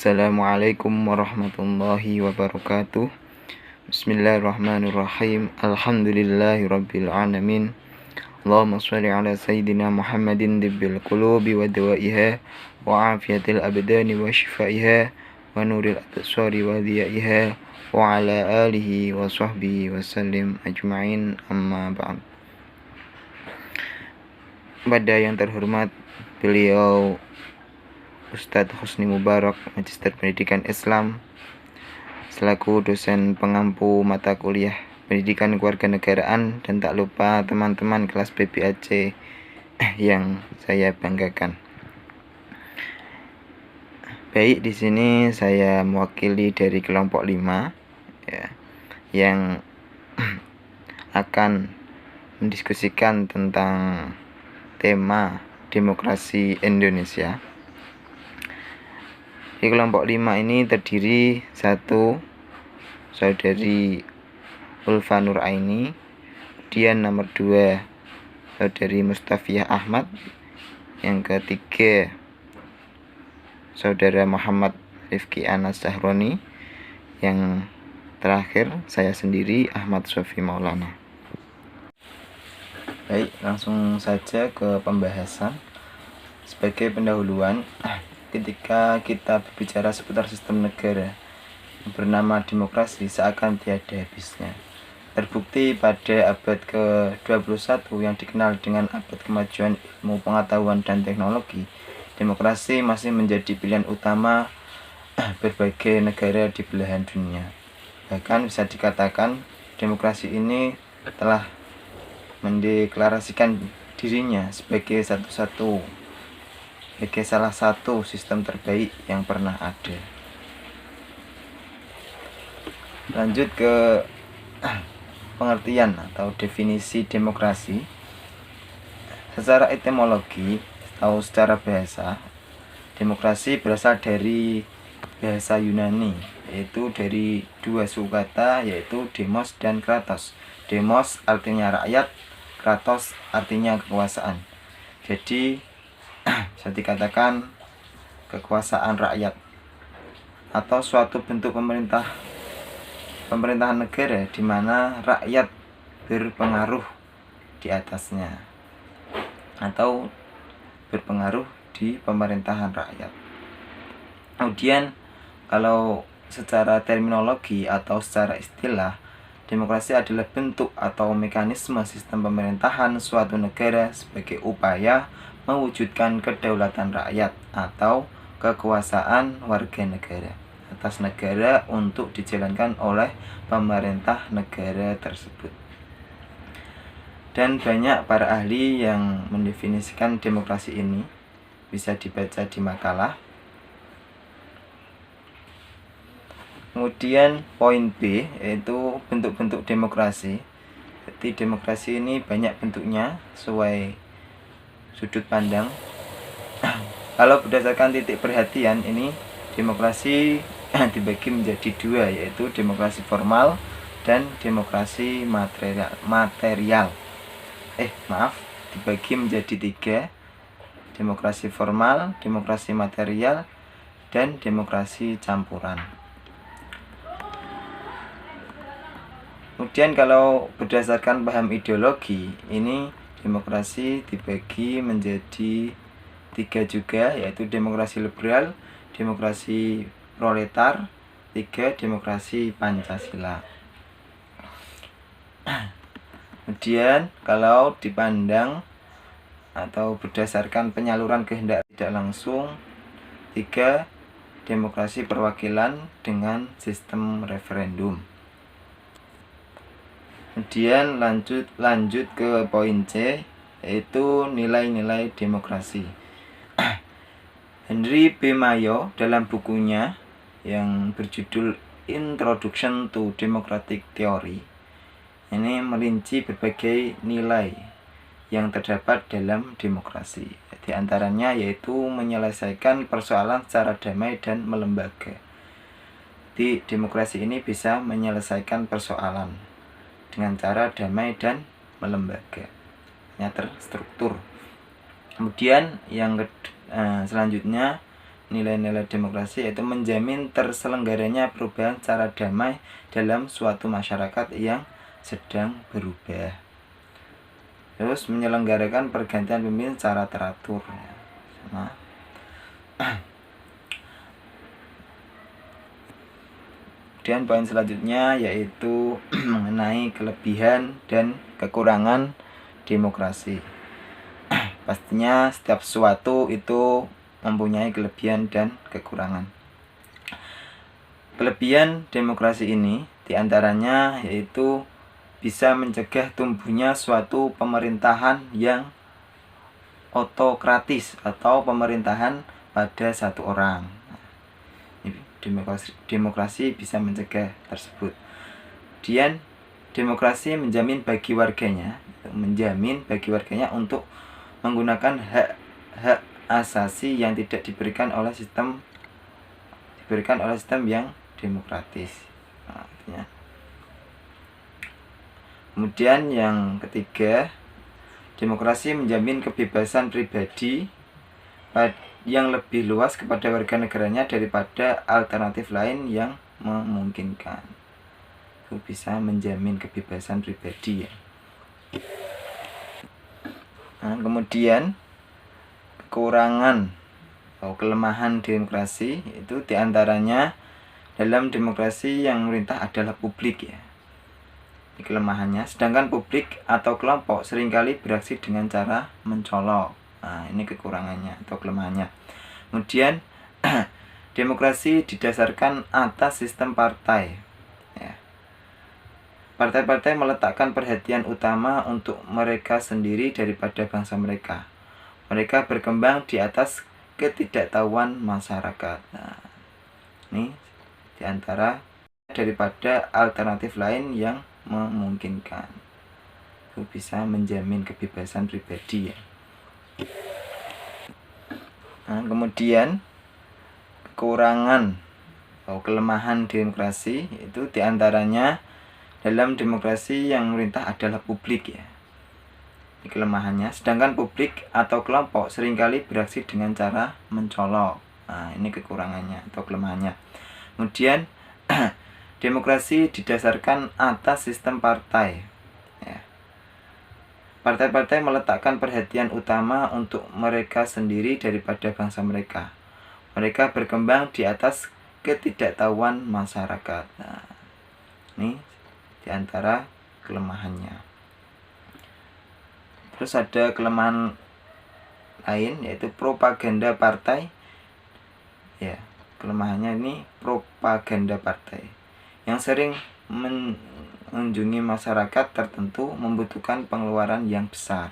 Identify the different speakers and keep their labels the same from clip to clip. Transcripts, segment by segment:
Speaker 1: Assalamualaikum warahmatullahi wabarakatuh. Bismillahirrahmanirrahim. Alhamdulillahirabbil alamin. Allahumma shalli ala sayyidina Muhammadin tibbil qulubi wa dawaiha wa afiyatil abdani wa shifaiha wa nuril absari wa dhiyaiha wa ala alihi wa sahbihi wa sallim ajma'in, amma ba'd. Pada yang terhormat beliau Ustadz Husni Mubarak, Magister Pendidikan Islam, selaku dosen pengampu mata kuliah Pendidikan Kewarganegaraan, dan tak lupa teman-teman kelas PBAC yang saya banggakan. Baik, di sini saya mewakili dari kelompok 5 ya, yang akan mendiskusikan tentang tema demokrasi Indonesia. Di kelompok 5 ini terdiri 1 saudari Ulfa Nur Aini, kemudian nomor 2 saudari Mustafiyah Ahmad, yang ketiga saudara Muhammad Rifki Anas Sahroni, yang terakhir saya sendiri Ahmad Sofi Maulana. Baik, langsung saja ke pembahasan. Sebagai pendahuluan, ketika kita berbicara seputar sistem negara yang bernama demokrasi, seakan tiada habisnya. Terbukti pada abad ke-21 yang dikenal dengan abad kemajuan ilmu pengetahuan dan teknologi, demokrasi masih menjadi pilihan utama berbagai negara di belahan dunia. Bahkan bisa dikatakan demokrasi ini telah mendeklarasikan dirinya sebagai salah satu sistem terbaik yang pernah ada. Lanjut ke pengertian atau definisi demokrasi. Secara etimologi atau secara bahasa, demokrasi berasal dari bahasa Yunani, yaitu dari dua suku kata, yaitu demos dan kratos. Demos artinya rakyat, kratos artinya kekuasaan. Jadi bisa dikatakan kekuasaan rakyat atau suatu bentuk pemerintahan negara di mana rakyat berpengaruh di atasnya atau berpengaruh di pemerintahan rakyat. Kemudian kalau secara terminologi atau secara istilah, demokrasi adalah bentuk atau mekanisme sistem pemerintahan suatu negara sebagai upaya mewujudkan kedaulatan rakyat atau kekuasaan warga negara atas negara untuk dijalankan oleh pemerintah negara tersebut. Dan banyak para ahli yang mendefinisikan demokrasi ini, bisa dibaca di makalah. Kemudian poin B, yaitu bentuk-bentuk demokrasi. Jadi demokrasi ini banyak bentuknya sesuai sudut pandang. Kalau berdasarkan titik perhatian, ini demokrasi dibagi menjadi 2, yaitu demokrasi formal dan demokrasi material. Dibagi menjadi 3, demokrasi formal, demokrasi material, dan demokrasi campuran. Kemudian kalau berdasarkan paham ideologi, ini demokrasi dibagi menjadi 3 juga, yaitu demokrasi liberal, demokrasi proletar, 3 demokrasi Pancasila. Kemudian kalau dipandang atau berdasarkan penyaluran kehendak tidak langsung, 3 demokrasi perwakilan dengan sistem referendum. Kemudian lanjut ke poin C, yaitu nilai-nilai demokrasi. Henry B. Mayo dalam bukunya yang berjudul Introduction to Democratic Theory ini merinci berbagai nilai yang terdapat dalam demokrasi. Di antaranya yaitu menyelesaikan persoalan secara damai dan melembaga. Di demokrasi ini bisa menyelesaikan persoalan dengan cara damai dan melembaga, terstruktur. Kemudian yang selanjutnya nilai-nilai demokrasi yaitu menjamin terselenggaranya perubahan secara damai dalam suatu masyarakat yang sedang berubah. Terus menyelenggarakan pergantian pemimpin secara teratur. Nah, kemudian poin selanjutnya yaitu mengenai kelebihan dan kekurangan demokrasi. Pastinya setiap sesuatu itu mempunyai kelebihan dan kekurangan. Kelebihan demokrasi ini diantaranya yaitu bisa mencegah tumbuhnya suatu pemerintahan yang otokratis atau pemerintahan pada satu orang. Demokrasi bisa mencegah tersebut. Kemudian demokrasi menjamin bagi warganya untuk menggunakan hak asasi yang tidak diberikan oleh sistem yang demokratis. Nah, artinya. Kemudian yang ketiga, demokrasi menjamin kebebasan pribadi yang lebih luas kepada warga negaranya daripada alternatif lain yang memungkinkan. Itu bisa menjamin kebebasan pribadi ya. Nah, kemudian kekurangan atau kelemahan demokrasi itu diantaranya dalam demokrasi yang memerintah adalah publik ya. Ini kelemahannya. Sedangkan publik atau kelompok seringkali beraksi dengan cara mencolok. Nah, ini kekurangannya atau kelemahannya. Kemudian demokrasi didasarkan atas sistem partai. Ya. Partai-partai meletakkan perhatian utama untuk mereka sendiri daripada bangsa mereka. Mereka berkembang di atas ketidaktahuan masyarakat. Nah, ini diantara daripada alternatif lain yang memungkinkan. Itu bisa menjamin kebebasan pribadi ya. Nah, kemudian kekurangan atau kelemahan demokrasi itu diantaranya dalam demokrasi yang memerintah adalah publik ya. Ini kelemahannya. Sedangkan publik atau kelompok seringkali beraksi dengan cara mencolok. Nah, ini kekurangannya atau kelemahannya. Kemudian demokrasi didasarkan atas sistem partai. Ya. Partai-partai meletakkan perhatian utama untuk mereka sendiri daripada bangsa mereka. Mereka berkembang di atas ketidaktahuan masyarakat. Nah, ini diantara kelemahannya. Terus ada kelemahan lain yaitu propaganda partai. Ya, kelemahannya ini propaganda partai yang sering mengunjungi masyarakat tertentu membutuhkan pengeluaran yang besar.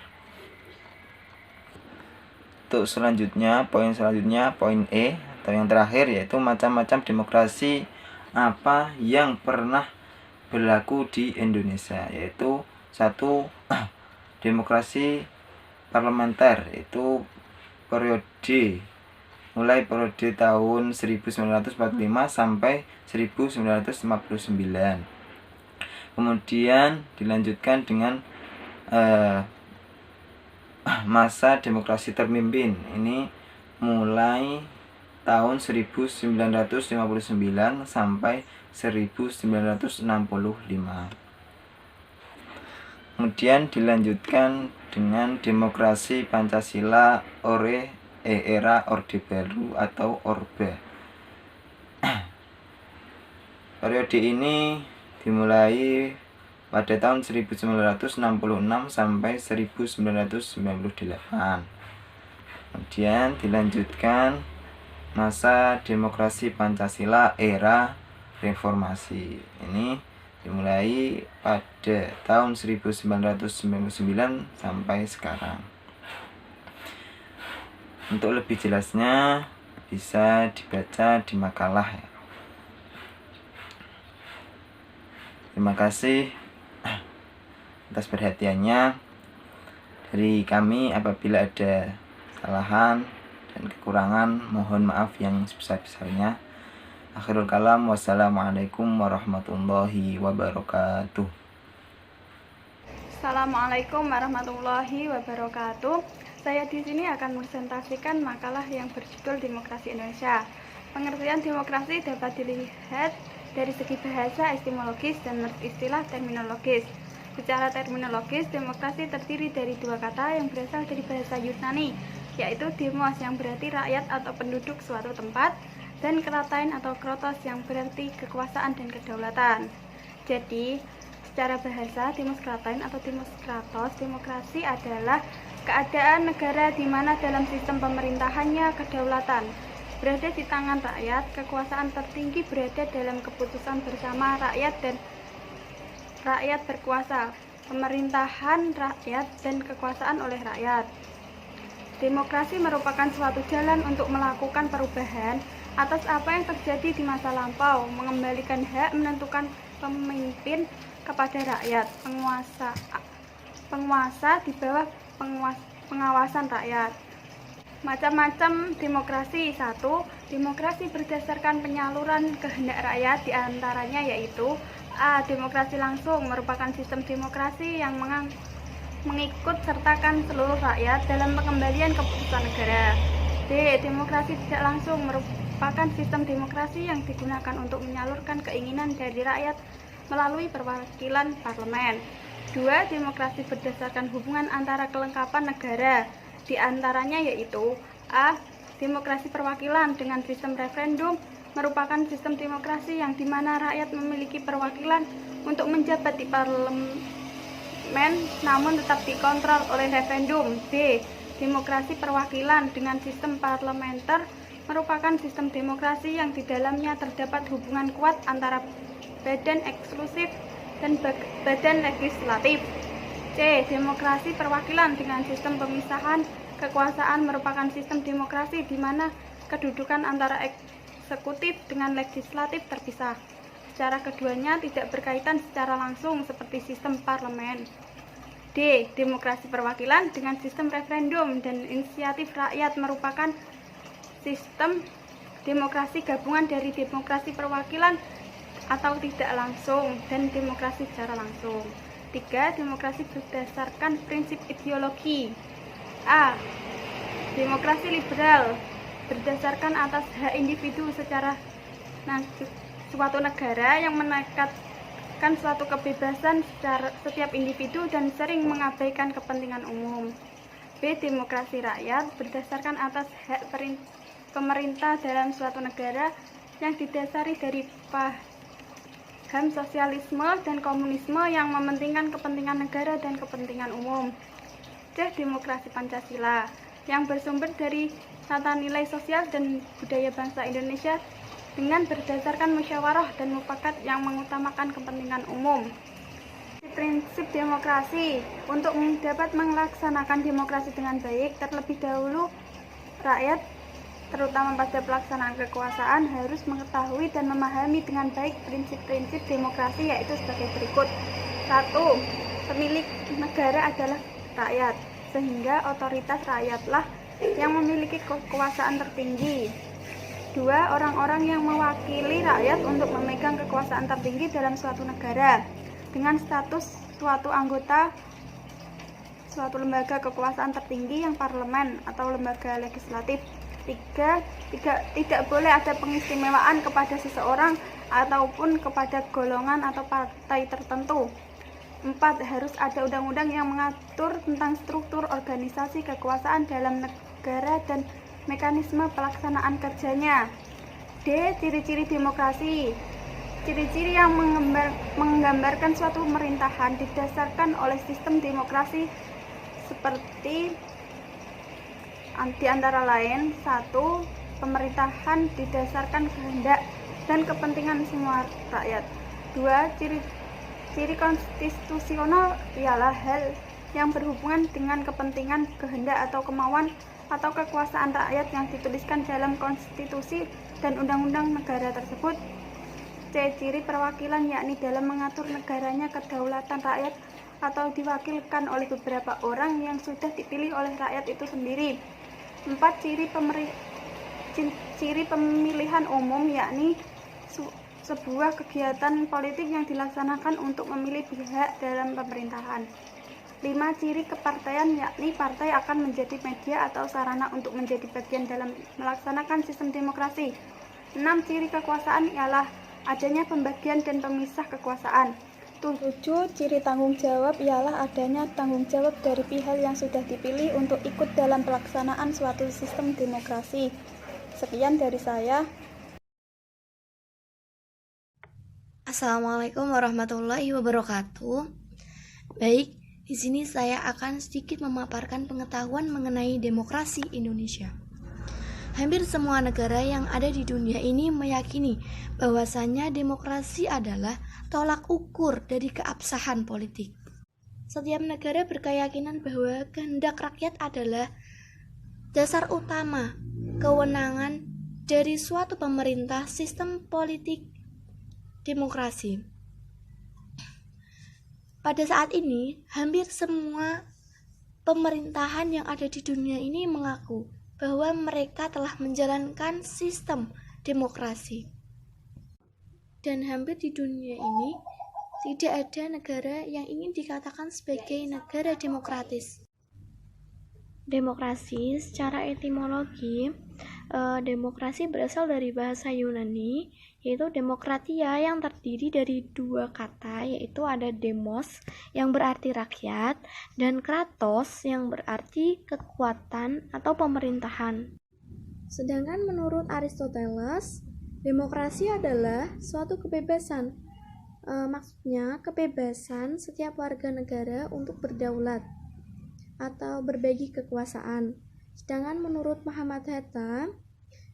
Speaker 1: Untuk selanjutnya, poin E atau yang terakhir yaitu macam-macam demokrasi apa yang pernah berlaku di Indonesia, yaitu 1. Demokrasi parlementer, itu mulai periode tahun 1945 sampai 1959. Kemudian dilanjutkan dengan masa demokrasi terpimpin. Ini mulai tahun 1959 sampai 1965. Kemudian dilanjutkan dengan demokrasi Pancasila era Orde Baru atau Orba. Periode ini dimulai pada tahun 1966 sampai 1998. Kemudian dilanjutkan masa demokrasi Pancasila era reformasi. Ini dimulai pada tahun 1999 sampai sekarang. Untuk lebih jelasnya bisa dibaca di makalah ya. Terima kasih atas perhatiannya. Dari kami apabila ada kesalahan dan kekurangan mohon maaf yang sebesar-besarnya. Akhirul kalam, wassalamualaikum warahmatullahi wabarakatuh.
Speaker 2: Assalamualaikum warahmatullahi wabarakatuh. Saya di sini akan presentasikan makalah yang berjudul Demokrasi Indonesia. Pengertian demokrasi dapat dilihat dari segi bahasa, etimologis, dan istilah terminologis. Secara terminologis, demokrasi terdiri dari dua kata yang berasal dari bahasa Yunani, yaitu demos yang berarti rakyat atau penduduk suatu tempat, dan kratein atau krotos yang berarti kekuasaan dan kedaulatan. Jadi, secara bahasa, demos kratein atau demos kratos, demokrasi adalah keadaan negara di mana dalam sistem pemerintahannya kedaulatan berada di tangan rakyat, kekuasaan tertinggi berada dalam keputusan bersama rakyat dan rakyat berkuasa, pemerintahan rakyat dan kekuasaan oleh rakyat. Demokrasi merupakan suatu jalan untuk melakukan perubahan atas apa yang terjadi di masa lampau, mengembalikan hak menentukan pemimpin kepada rakyat, penguasa di bawah pengawasan rakyat. Macam-macam demokrasi. 1. Demokrasi berdasarkan penyaluran kehendak rakyat, diantaranya yaitu A. Demokrasi langsung merupakan sistem demokrasi yang mengikut sertakan seluruh rakyat dalam pengembalian keputusan negara. B. Demokrasi tidak langsung merupakan sistem demokrasi yang digunakan untuk menyalurkan keinginan dari rakyat melalui perwakilan parlemen. 2. Demokrasi berdasarkan hubungan antara kelengkapan negara, di antaranya yaitu A. Demokrasi perwakilan dengan sistem referendum merupakan sistem demokrasi yang dimana rakyat memiliki perwakilan untuk menjabat di parlemen namun tetap dikontrol oleh referendum. B. Demokrasi perwakilan dengan sistem parlementer merupakan sistem demokrasi yang di dalamnya terdapat hubungan kuat antara badan eksklusif dan badan legislatif. C. Demokrasi perwakilan dengan sistem pemisahan kekuasaan merupakan sistem demokrasi di mana kedudukan antara eksekutif dengan legislatif terpisah. Secara keduanya tidak berkaitan secara langsung seperti sistem parlemen. D. Demokrasi perwakilan dengan sistem referendum dan inisiatif rakyat merupakan sistem demokrasi gabungan dari demokrasi perwakilan atau tidak langsung dan demokrasi secara langsung. 3. Demokrasi berdasarkan prinsip ideologi. A. Demokrasi liberal berdasarkan atas hak individu secara suatu negara yang menekatkan suatu kebebasan secara setiap individu dan sering mengabaikan kepentingan umum. B. Demokrasi rakyat berdasarkan atas hak pemerintah dalam suatu negara yang didasari dari paham sosialisme dan komunisme yang mementingkan kepentingan negara dan kepentingan umum. C. Demokrasi Pancasila yang bersumber dari tata nilai sosial dan budaya bangsa Indonesia dengan berdasarkan musyawarah dan mufakat yang mengutamakan kepentingan umum. Prinsip demokrasi. Untuk dapat melaksanakan demokrasi dengan baik, terlebih dahulu rakyat terutama pada pelaksanaan kekuasaan harus mengetahui dan memahami dengan baik prinsip-prinsip demokrasi, yaitu sebagai berikut. 1. Pemilik negara adalah rakyat, sehingga otoritas rakyatlah yang memiliki kekuasaan tertinggi. 2. Orang-orang yang mewakili rakyat untuk memegang kekuasaan tertinggi dalam suatu negara dengan status suatu anggota suatu lembaga kekuasaan tertinggi yang parlemen atau lembaga legislatif. 3. Tidak boleh ada pengistimewaan kepada seseorang ataupun kepada golongan atau partai tertentu. 4. Harus ada undang-undang yang mengatur tentang struktur organisasi kekuasaan dalam negara dan mekanisme pelaksanaan kerjanya. D. Ciri-ciri demokrasi. Ciri-ciri yang menggambarkan suatu pemerintahan didasarkan oleh sistem demokrasi seperti di antara lain: 1. Pemerintahan didasarkan kehendak dan kepentingan semua rakyat. 2. Ciri konstitusional ialah hal yang berhubungan dengan kepentingan, kehendak atau kemauan atau kekuasaan rakyat yang dituliskan dalam konstitusi dan undang-undang negara tersebut. C. Ciri perwakilan, yakni dalam mengatur negaranya kedaulatan rakyat atau diwakilkan oleh beberapa orang yang sudah dipilih oleh rakyat itu sendiri. 4. Ciri pemilihan umum, yakni sebuah kegiatan politik yang dilaksanakan untuk memilih pihak dalam pemerintahan. 5. Ciri kepartaian, yakni partai akan menjadi media atau sarana untuk menjadi bagian dalam melaksanakan sistem demokrasi. 6. Ciri kekuasaan ialah adanya pembagian dan pemisah kekuasaan. 7. Ciri tanggung jawab ialah adanya tanggung jawab dari pihak yang sudah dipilih untuk ikut dalam pelaksanaan suatu sistem demokrasi. Sekian dari saya.
Speaker 3: Assalamualaikum warahmatullahi wabarakatuh. Baik, di sini saya akan sedikit memaparkan pengetahuan mengenai demokrasi Indonesia. Hampir semua negara yang ada di dunia ini meyakini bahwasannya demokrasi adalah tolak ukur dari keabsahan politik. Setiap negara berkeyakinan bahwa kehendak rakyat adalah dasar utama kewenangan dari suatu pemerintah sistem politik demokrasi. Pada saat ini, hampir semua pemerintahan yang ada di dunia ini mengaku bahwa mereka telah menjalankan sistem demokrasi. Dan hampir di dunia ini, tidak ada negara yang ingin dikatakan sebagai negara demokratis. Demokrasi secara etimologi, demokrasi berasal dari bahasa Yunani, yaitu demokratia, yang terdiri dari dua kata, yaitu ada demos yang berarti rakyat dan kratos yang berarti kekuatan atau pemerintahan. Sedangkan menurut Aristoteles, demokrasi adalah suatu kebebasan, maksudnya kebebasan setiap warga negara untuk berdaulat atau berbagi kekuasaan. Sedangkan menurut Muhammad Hatta,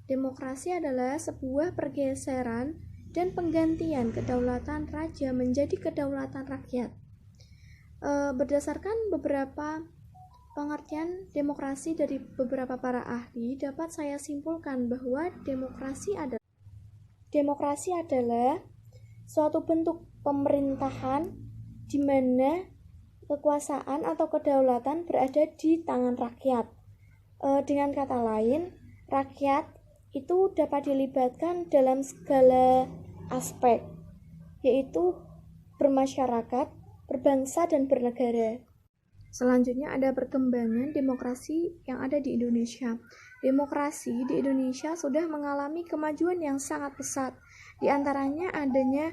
Speaker 3: demokrasi adalah sebuah pergeseran dan penggantian kedaulatan raja menjadi kedaulatan rakyat. Berdasarkan beberapa pengertian demokrasi dari beberapa para ahli, dapat saya simpulkan bahwa demokrasi adalah suatu bentuk pemerintahan di mana kekuasaan atau kedaulatan berada di tangan rakyat. Dengan kata lain, rakyat itu dapat dilibatkan dalam segala aspek, yaitu bermasyarakat, berbangsa, dan bernegara. Selanjutnya ada perkembangan demokrasi yang ada di Indonesia. Demokrasi di Indonesia sudah mengalami kemajuan yang sangat pesat. Di antaranya adanya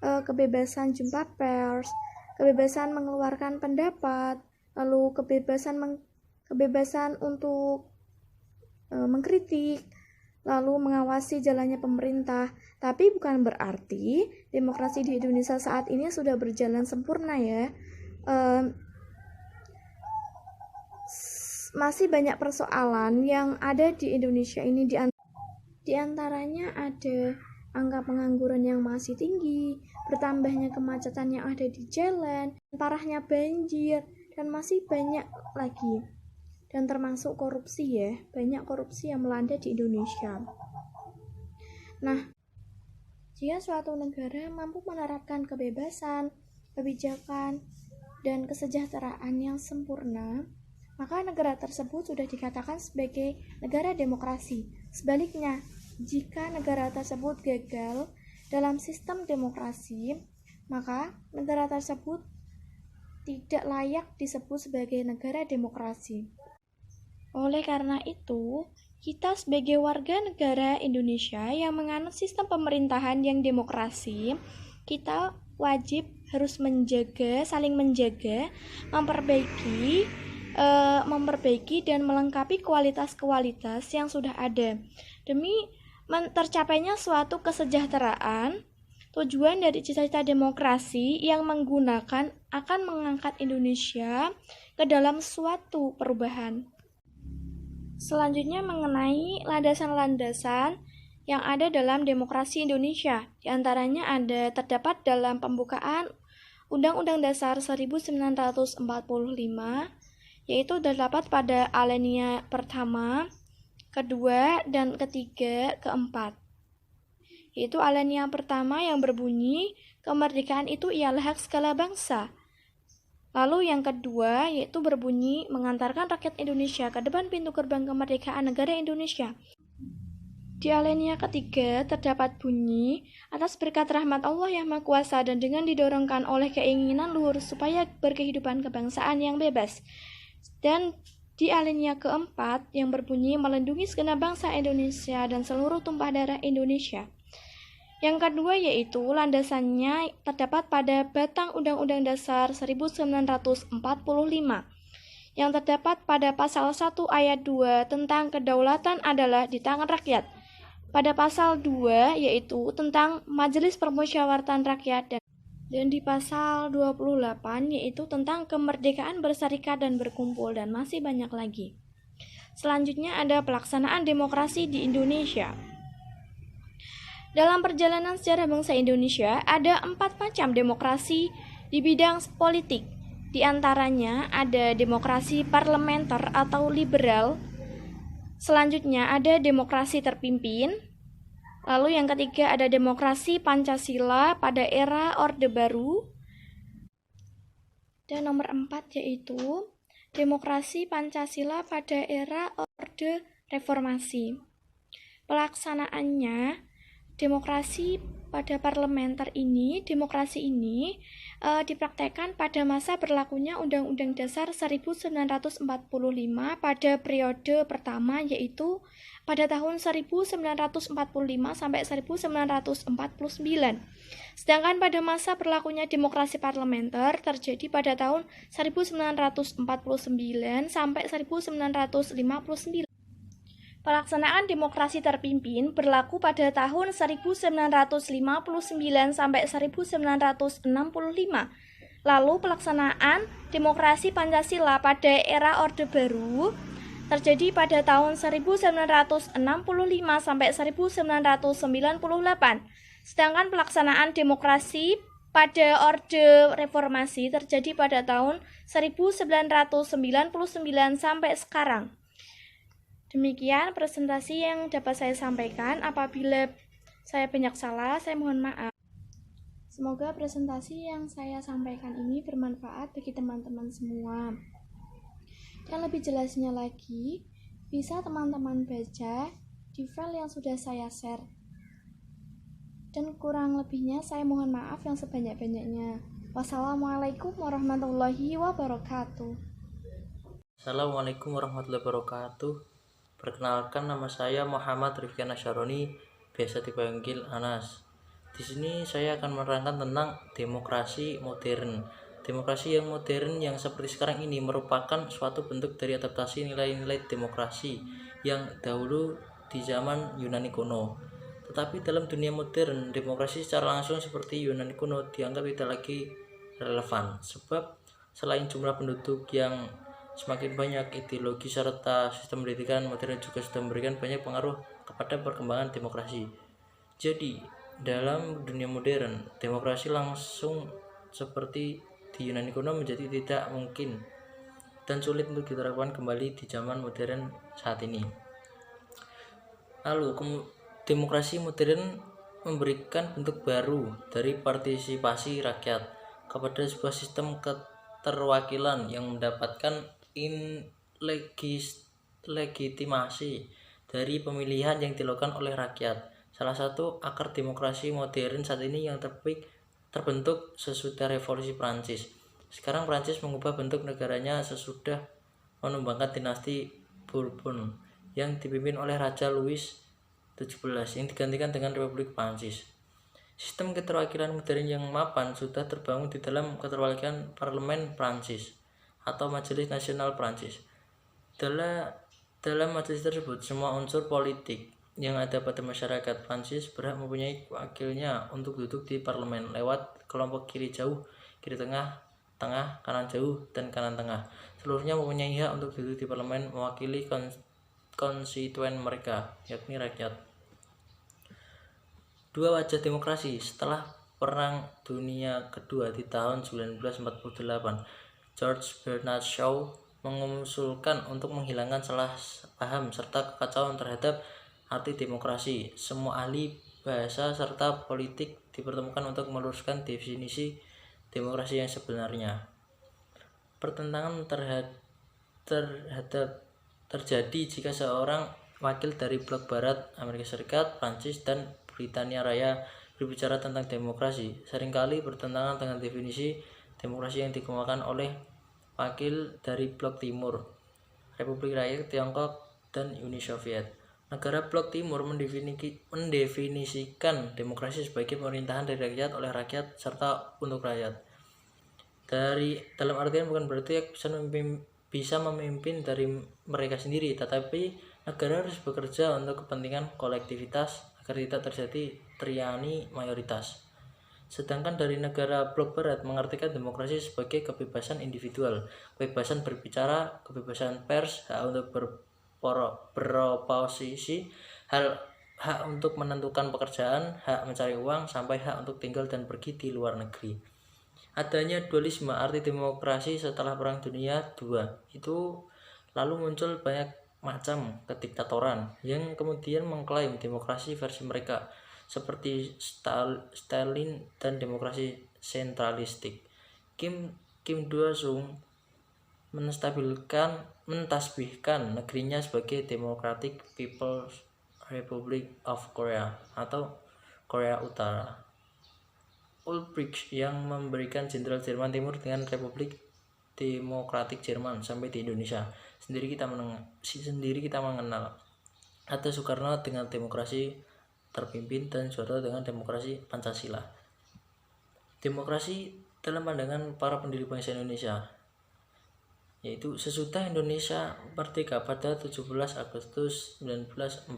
Speaker 3: kebebasan jumpa pers, kebebasan mengeluarkan pendapat, lalu kebebasan untuk mengkritik, lalu mengawasi jalannya pemerintah. Tapi bukan berarti demokrasi di Indonesia saat ini sudah berjalan sempurna ya. Masih banyak persoalan yang ada di Indonesia ini, di antaranya ada angka pengangguran yang masih tinggi, bertambahnya kemacetan yang ada di jalan, parahnya banjir, dan masih banyak lagi. Dan termasuk korupsi ya, banyak korupsi yang melanda di Indonesia. Nah, jika suatu negara mampu menerapkan kebebasan, kebijakan, dan kesejahteraan yang sempurna, maka negara tersebut sudah dikatakan sebagai negara demokrasi. Sebaliknya, jika negara tersebut gagal dalam sistem demokrasi, maka negara tersebut tidak layak disebut sebagai negara demokrasi. Oleh karena itu, kita sebagai warga negara Indonesia yang menganut sistem pemerintahan yang demokrasi, kita wajib harus saling menjaga, memperbaiki dan melengkapi kualitas-kualitas yang sudah ada demi tercapainya suatu kesejahteraan. Tujuan dari cita-cita demokrasi yang akan mengangkat Indonesia ke dalam suatu perubahan. Selanjutnya mengenai landasan-landasan yang ada dalam demokrasi Indonesia. Di antaranya terdapat dalam pembukaan Undang-Undang Dasar 1945, yaitu terdapat pada alinea pertama, kedua, dan ketiga, keempat. Yaitu alinea pertama yang berbunyi, kemerdekaan itu ialah hak segala bangsa. Lalu yang kedua yaitu berbunyi, mengantarkan rakyat Indonesia ke depan pintu gerbang kemerdekaan negara Indonesia. Di alinea ketiga terdapat bunyi, atas berkat rahmat Allah yang Maha Kuasa dan dengan didorongkan oleh keinginan luhur supaya berkehidupan kebangsaan yang bebas. Dan di alinea keempat yang berbunyi melindungi segenap bangsa Indonesia dan seluruh tumpah darah Indonesia. Yang kedua yaitu landasannya terdapat pada batang Undang-Undang Dasar 1945 yang terdapat pada pasal 1 ayat 2 tentang kedaulatan adalah di tangan rakyat. Pada pasal 2 yaitu tentang Majelis Permusyawaratan Rakyat dan di pasal 28 yaitu tentang kemerdekaan berserikat dan berkumpul dan masih banyak lagi. Selanjutnya ada pelaksanaan demokrasi di Indonesia. Dalam perjalanan sejarah bangsa Indonesia ada 4 macam demokrasi di bidang politik. Di antaranya ada demokrasi parlementer atau liberal. Selanjutnya ada demokrasi terpimpin. Lalu yang ketiga ada demokrasi Pancasila pada era Orde Baru. Dan nomor 4 yaitu demokrasi Pancasila pada era Orde Reformasi. Pelaksanaannya, demokrasi pada parlementer ini, dipraktekkan pada masa berlakunya Undang-Undang Dasar 1945 pada periode pertama yaitu pada tahun 1945 sampai 1949. Sedangkan pada masa berlakunya demokrasi parlementer terjadi pada tahun 1949 sampai 1959. Pelaksanaan demokrasi terpimpin berlaku pada tahun 1959 sampai 1965. Lalu pelaksanaan demokrasi Pancasila pada era Orde Baru terjadi pada tahun 1965 sampai 1998. Sedangkan pelaksanaan demokrasi pada Orde Reformasi terjadi pada tahun 1999 sampai sekarang. Demikian presentasi yang dapat saya sampaikan. Apabila saya banyak salah, saya mohon maaf. Semoga presentasi yang saya sampaikan ini bermanfaat bagi teman-teman semua. Dan lebih jelasnya lagi, bisa teman-teman baca di file yang sudah saya share. Dan kurang lebihnya saya mohon maaf yang sebanyak-banyaknya. Wassalamualaikum warahmatullahi wabarakatuh.
Speaker 4: Assalamualaikum warahmatullahi wabarakatuh. Perkenalkan, nama saya Muhammad Rifki Nasyaroni, biasa dipanggil Anas. Di sini saya akan menerangkan tentang demokrasi modern. Demokrasi yang modern yang seperti sekarang ini merupakan suatu bentuk dari adaptasi nilai-nilai demokrasi yang dahulu di zaman Yunani kuno. Tetapi dalam dunia modern, demokrasi secara langsung seperti Yunani kuno dianggap tidak lagi relevan, sebab selain jumlah penduduk yang semakin banyak, ideologi serta sistem pendidikan modern juga sudah memberikan banyak pengaruh kepada perkembangan demokrasi. Jadi, dalam dunia modern, demokrasi langsung seperti di Yunani kuno menjadi tidak mungkin dan sulit untuk diterapkan kembali di zaman modern saat ini. Lalu, demokrasi modern memberikan bentuk baru dari partisipasi rakyat kepada sebuah sistem keterwakilan yang mendapatkan legitimasi dari pemilihan yang dilakukan oleh rakyat. Salah satu akar demokrasi modern saat ini yang terbentuk sesudah revolusi Prancis. Sekarang Prancis mengubah bentuk negaranya sesudah menumbangkan dinasti Bourbon yang dipimpin oleh Raja Louis XVII yang digantikan dengan Republik Prancis. Sistem keterwakilan modern yang mapan sudah terbangun di dalam keterwakilan Parlemen Prancis atau Majelis Nasional Prancis. Dalam majelis tersebut, semua unsur politik yang ada pada masyarakat Prancis berhak mempunyai wakilnya untuk duduk di parlemen lewat kelompok kiri jauh, kiri tengah, tengah, kanan jauh, dan kanan tengah. Seluruhnya mempunyai hak untuk duduk di parlemen mewakili konstituen mereka, yakni rakyat. Dua wajah demokrasi. Setelah Perang Dunia Kedua di tahun 1948, George Bernard Shaw mengusulkan untuk menghilangkan salah paham serta kekacauan terhadap arti demokrasi. Semua ahli bahasa serta politik dipertemukan untuk meluruskan definisi demokrasi yang sebenarnya. Pertentangan terjadi jika seorang wakil dari blok barat Amerika Serikat, Prancis, dan Britania Raya berbicara tentang demokrasi seringkali bertentangan dengan definisi demokrasi yang dikemukakan oleh wakil dari blok timur, Republik Rakyat Tiongkok, dan Uni Soviet. Negara blok timur mendefinisikan demokrasi sebagai pemerintahan dari rakyat, oleh rakyat, serta untuk rakyat. Dalam artian bukan berarti bisa memimpin dari mereka sendiri, tetapi negara harus bekerja untuk kepentingan kolektivitas agar tidak terjadi tyranni mayoritas. Sedangkan dari negara blok barat mengartikan demokrasi sebagai kebebasan individual, kebebasan berbicara, kebebasan pers, hak untuk beroposisi, hak untuk menentukan pekerjaan, hak mencari uang, sampai hak untuk tinggal dan pergi di luar negeri. Adanya dualisme arti demokrasi setelah Perang Dunia II itu lalu muncul banyak macam kediktatoran yang kemudian mengklaim demokrasi versi mereka, seperti Stalin dan demokrasi sentralistik. Kim Il-sung mentasbihkan negerinya sebagai Democratic People's Republic of Korea atau Korea Utara. Ulbricht yang memberikan Jenderal Jerman Timur dengan Republik Demokratik Jerman sampai di Indonesia. Sendiri kita mengenal. Ada Soekarno dengan demokrasi terpimpin dan Soeharto dengan demokrasi Pancasila. Demokrasi dalam pandangan para pendiri bangsa Indonesia, yaitu sesudah Indonesia merdeka pada 17 Agustus 1945,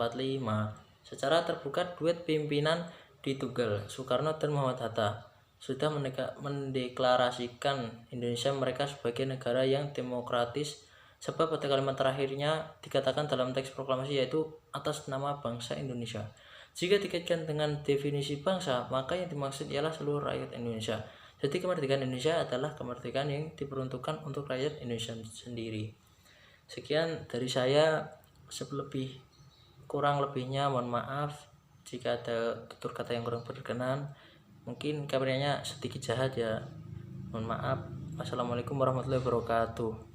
Speaker 4: secara terbuka duet pimpinan di Tunggal, Soekarno dan Muhammad Hatta, sudah mendeklarasikan Indonesia mereka sebagai negara yang demokratis, sebab pada kalimat terakhirnya dikatakan dalam teks proklamasi, yaitu atas nama bangsa Indonesia. Jika dikaitkan dengan definisi bangsa, maka yang dimaksud ialah seluruh rakyat Indonesia. Jadi kemerdekaan Indonesia adalah kemerdekaan yang diperuntukkan untuk rakyat Indonesia sendiri. Sekian dari saya, kurang lebihnya mohon maaf jika ada tutur kata yang kurang berkenan. Mungkin kabarnya sedikit jahat ya, mohon maaf. Wassalamualaikum warahmatullahi wabarakatuh.